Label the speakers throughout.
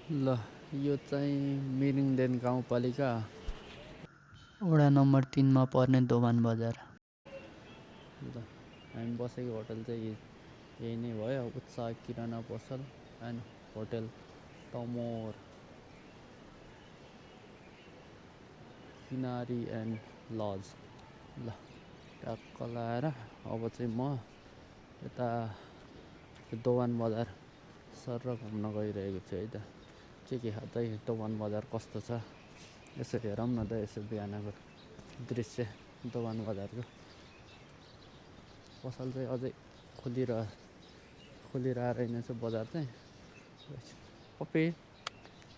Speaker 1: ल यो चाहिँ मिरिङदेन गाउँपालिका
Speaker 2: वडा नम्बर 3 मा पर्ने दोभान बजार।
Speaker 1: ल हामी बसेको होटल चाहिँ यही नै भयो, उत्साह किराना पसल एन्ड होटल तमोर किनारी एन्ड लज। ल टक्क लाएर अब चाहिँ म यता दोभान बजार सर घुम्न गइरहेको छु है त। के खाँदै दोभान बजार कस्तो छ यसो हेरौँ न त, यसो बिहानको दृश्य दोभान बजारको। पसल चाहिँ अझै खोलिरहेको रहेछ बजार चाहिँ। पपे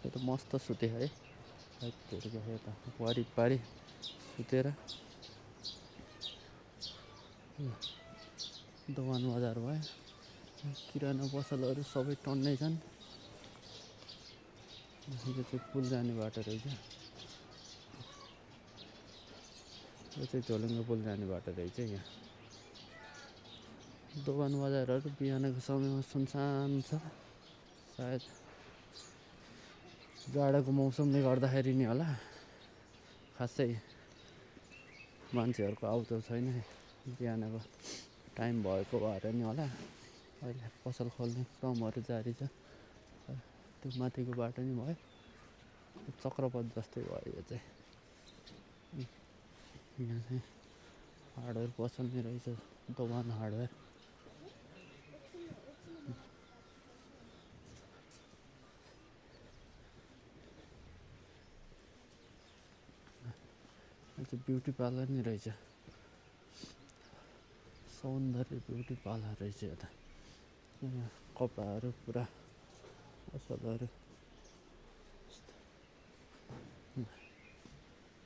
Speaker 1: यो त मस्त सुते है, हेर्नु हेर त वरिपरि सुतेर। दोभान बजार भयो, किराना पसलहरू सबै टन्नै छन्। यो चाहिँ पुल जाने बाटो रहेछ, यो चाहिँ झोलुङ्गे पुल जाने बाटो रहेछ। यहाँ दोभान बजारहरू बिहानको समयमा सुनसान छ, सायद जाडोको मौसमले गर्दाखेरि नि होला, खासै मान्छेहरूको आउजाउ छैन। बिहानको टाइम भएको भएर नि होला अहिले पसल खोल्ने क्रमहरू जारी छ। त्यो माथिको बाटो नि भयो, चक्रपथ जस्तै भयो यो चाहिँ। यहाँ चाहिँ हार्डवेयर पसल नै रहेछ, दोभान हार्डवेयर। यो चाहिँ ब्युटी पार्लर नि रहेछ, सौन्दर्य ब्युटी पार्लर रहेछ यो त। यहाँ कपडाहरू पुरा पसलहरू।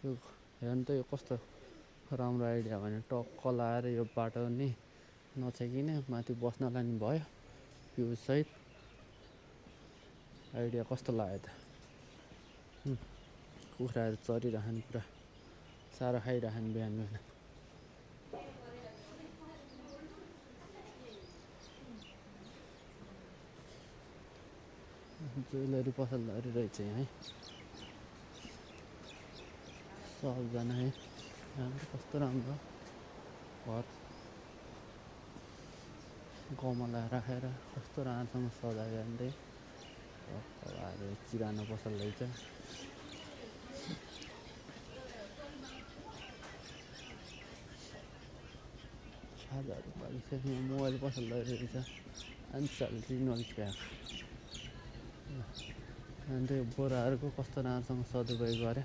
Speaker 1: यो हेर्नु त यो कस्तो राम्रो आइडिया भने टक्क लाएर यो बाटो नि नछेकिने माथि बस्नलाई नि भयो भ्यूसहित। आइडिया कस्तो लाग्यो त। कुखुराहरू चरिरहन्, पुरा सारो खाइरहन् बिहान बिहान। ज्वेलरी पसलहरू रहेछ यहाँ है, सबजना है। यहाँ कस्तो राम्रो घर गमला राखेर कस्तो राम्रोसँग सजायो अन्त किराना पसल रहेछ। खाजाहरू पाइसक्यो, मोबाइल पसल रहेछ, एन्सल रिनोल प्याक। अन्त यो बोराहरूको कस्तो राम्रोसँग सदुपयोग गरे।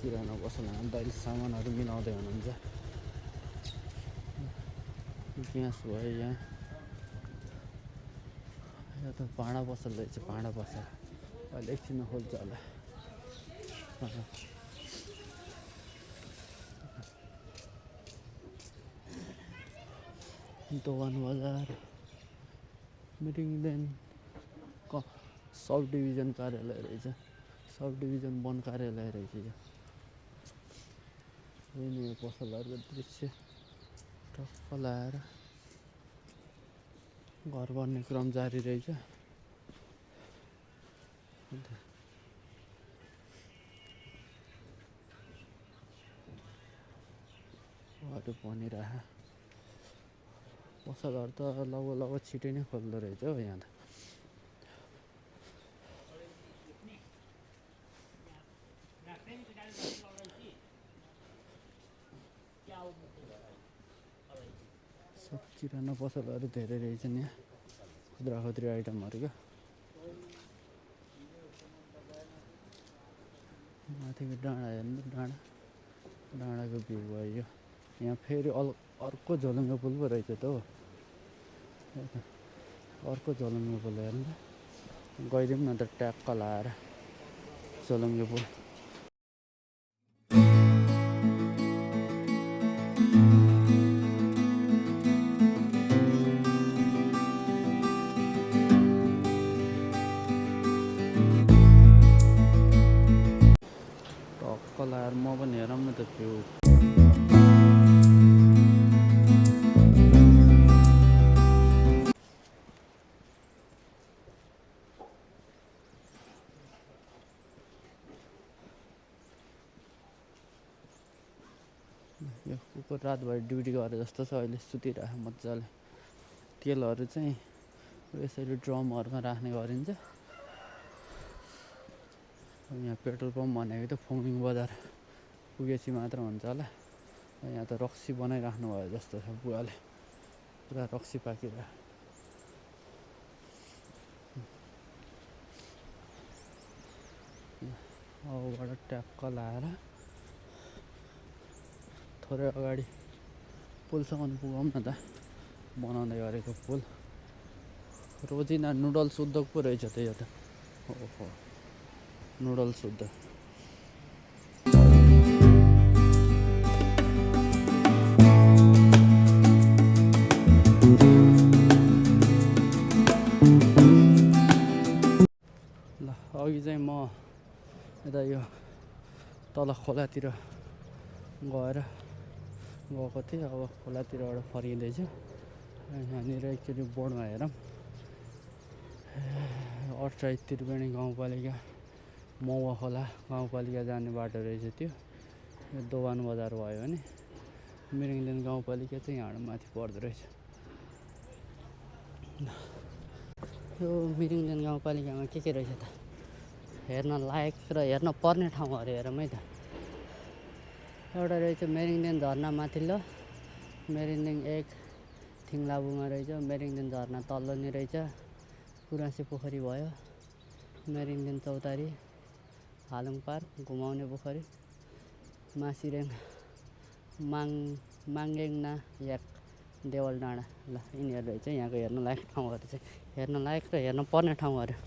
Speaker 1: किराना पसलमा दैनिक सामानहरू मिलाउँदै हुनुहुन्छ। ग्यास भयो यहाँ त भाँडा पसल रहेछ, भाँडा पसल अहिले एकछिनमा खोल्छ होला। दोभान बजार मिरिङदेन सब डिभिजन कार्यालय रहेछ, सब डिभिजन वन कार्यालय रहेछ यो। यही नै यो पसलहरूको दृश्य। टक्क लाएर घर बन्ने क्रम जारी रहेछ। घरहरू बनिरह, पसलहरू त लगभग छिटै नै खोल्दो रहेछ हो यहाँ त। सब किराना पसलहरू धेरै रहेछन् यहाँ, खुद्रा खुद्री आइटमहरूका। माथिको डाँडा हेर्नु, डाँडाको भ्यू भयो। यहाँ फेरि अर्को झोलुङ्गे पुल पो रहेछ त हो, अर्को झोलुङ्गे पुल हेर्नु त। गइदिउँ न त ट्याक्क लाएर झोलुङ्गे पुल। टक्क लाएर म पनि हेरौँ न त भ्यू। पुरा रातभरि ड्युटी गरे जस्तो छ अहिले सुतिरहेको मजाले तेलहरू चाहिँ यसरी ड्रमहरूमा राख्ने गरिन्छ यहाँ पेट्रोल पम्प भनेको त फुङलिङ बजार पुगेपछि मात्र हुन्छ होला यहाँ त रक्सी बनाइराख्नु भयो जस्तो छ बुवाले पुरा रक्सी पाकिरहेको अबबाट ट्याक्क लाएर थोरै अगाडि पुलसम्म पुगौँ न त बनाउँदै गरेको पुल रोजिना नुडल्स उद्योग पो रहेछ त यो त ओहो नुडल्स उद्योग ल अघि चाहिँ म यता यो तल खोलातिर गएको थिएँ अब खोलातिरबाट फर्किँदैछु यहाँनिर एकचोटि बोर्डमा हेरौँ 28 त्रिवेणी गाउँपालिका मौवा खोला गाउँपालिका जाने बाटो रहेछ त्यो यो दोभान बजार भयो भने मिरिङदेन गाउँपालिका चाहिँ यहाँ माथि पर्दो रहेछ यो मिरिङदेन गाउँपालिकामा के रहेछ त हेर्न लायक र हेर्न पर्ने ठाउँहरू हेरौँ है त एउटा रहेछ मेरिङदेन झरना माथिल्लो मेरिङदेन 1 थिङलाबुमा रहेछ मेरिङदेन झरना तल्लो नि रहेछ कुरासे पोखरी भयो मेरिङदेन चौतारी हालुङ पार्क घुमाउने पोखरी मासिरेङ माङ्गेङना याक देवल डाँडा ल यिनीहरू रहेछ यहाँको हेर्न लायक ठाउँहरू चाहिँ हेर्न लायक र हेर्न पर्ने ठाउँहरू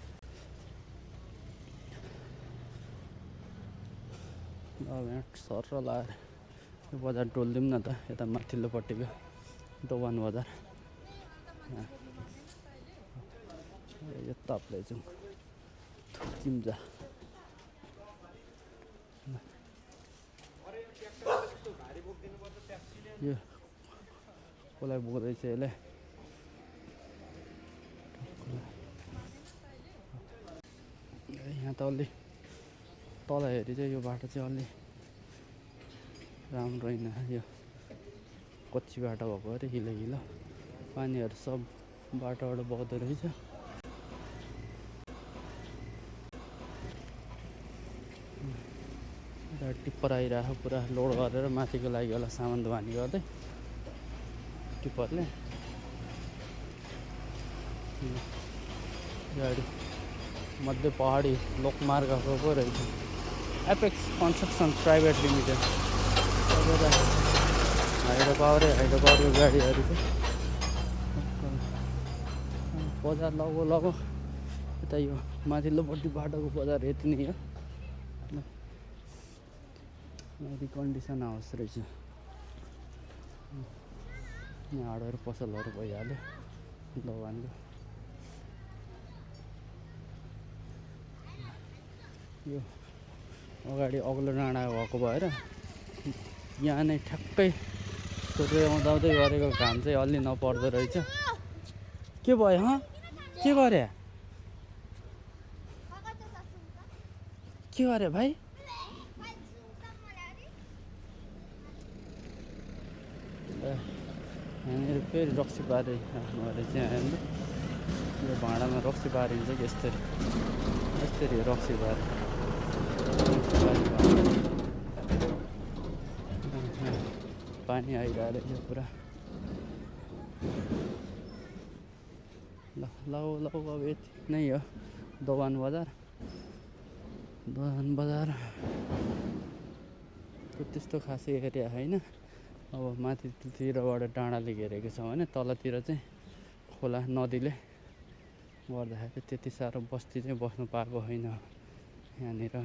Speaker 1: अब यहाँ सर लाएर यो बजार डोल्दिउँ न त यता माथिल्लोपट्टिको दोभान बजार यो ताप्दै जाउँ थुकिम्जा यो कसलाई बोक्दैछ यसले यहाँ त अलि तल हेरी चाहिँ यो बाटो चाहिँ अलि राम्रो होइन यो कच्ची बाटो भएको अरे हिलो पानीहरू सब बाटोबाट बग्दो रहेछ टिप्पर आइरहेको पुरा लोड गरेर माथिको लागि होला सामान धुवानी गर्दै टिप्परले गाडी मध्य पहाडी लोकमार्गको पो रहेछ apex construction private limited hydro पावरको गाडीहरू चाहिँ बजार लगो यता यो माथिल्लोपट्टि बाटोको बजार यति नै हो रिकन्डिसन हाउस रहेछ यहाँ हार्डवेयर पसलहरू भइहाल्यो दोभानको यो अगाडि अग्लो डाँडा भएको भएर यहाँ नै ठ्याक्कै सूर्य आउँदै गरेको घाम चाहिँ अलि नपर्दो रहेछ के भयो के गरे भाइ यहाँनिर फेरि रक्सी पारी राख्नु अरे चाहिँ यो भाँडामा रक्सी पारिन्छ कि यस्तरी रक्सी पारी पानी आइरहेको रहेछ पुरा ल अब यति नै हो दोभान बजार त्यस्तो खासै एरिया होइन अब माथितिरबाट डाँडाले घेरेको छ भने तलतिर चाहिँ खोला नदीले गर्दाखेरि त्यति साह्रो बस्ती चाहिँ बस्नु पाएको होइन यहाँनिर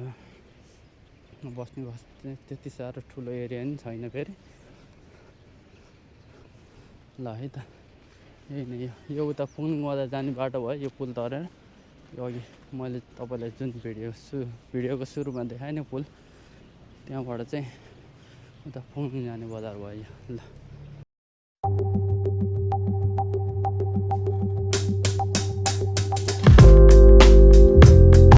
Speaker 1: बस्ने चाहिँ त्यति साह्रो ठुलो एरिया नि छैन फेरि ल है त यही नै यो उता फुङलिङ बजार जाने बाटो भयो यो पुल तरेर यो अघि मैले तपाईँलाई जुन भिडियोको सुरुमा देखाएँ नि पुल त्यहाँबाट चाहिँ उता फुङलिङ जाने बजार भयो ल